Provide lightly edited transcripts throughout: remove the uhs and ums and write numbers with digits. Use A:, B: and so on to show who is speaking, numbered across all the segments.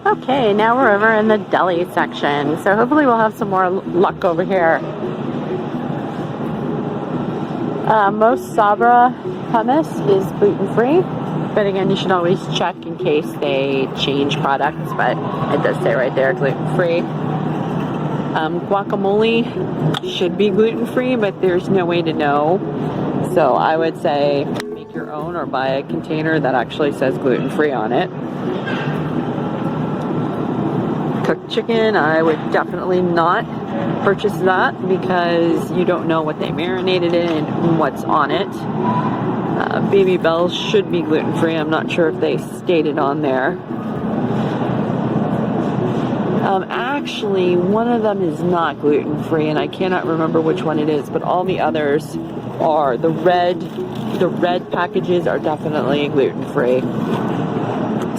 A: Okay, now we're over in the deli section, so hopefully we'll have some more luck over here. Most Sabra hummus is gluten-free, but again, you should always check in case they change products, but it does say right there gluten-free. Guacamole should be gluten-free, but there's no way to know, so I would say make your own or buy a container that actually says gluten-free on it. Cooked chicken, I would definitely not purchase that because you don't know what they marinated in and what's on it. Baby Bells should be gluten-free. I'm not sure if they stated on there. Actually, one of them is not gluten-free, and I cannot remember which one it is, but all the others are. The red packages are definitely gluten-free.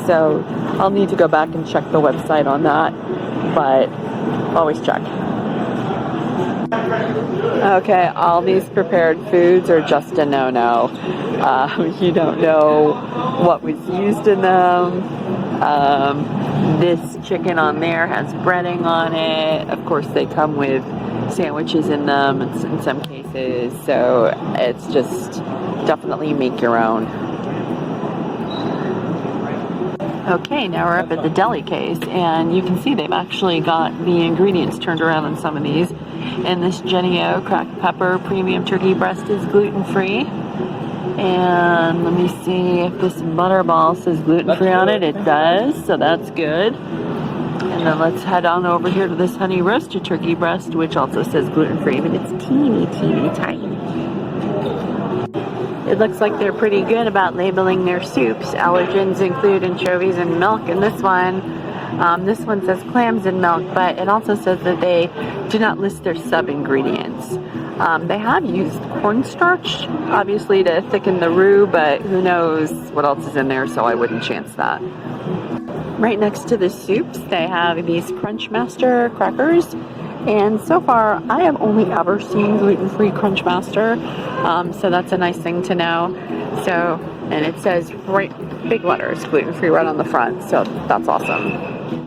A: So I'll need to go back and check the website on that, but always check. Okay, all these prepared foods are just a no-no. You don't know what was used in them. This chicken on there has breading on it. Of course, they come with sandwiches in them in some cases, so it's just definitely make your own. Okay, now we're up at the deli case, and you can see they've actually got the ingredients turned around on some of these. And this Jenny O cracked pepper premium turkey breast is gluten-free. And let me see if this butterball says gluten-free on it. It does, so that's good. And then let's head on over here to this honey roasted turkey breast, which also says gluten-free, but it's teeny, teeny, tiny. It looks like they're pretty good about labeling their soups. Allergens include anchovies and milk in this one. This one says clams and milk, but it also says that they do not list their sub-ingredients. They have used cornstarch, obviously, to thicken the roux, but who knows what else is in there, so I wouldn't chance that. Right next to the soups, they have these Crunch Master crackers. And so far, I have only ever seen gluten-free Crunch Master, so that's a nice thing to know. So, and it says big letters, gluten-free right on the front, so that's awesome.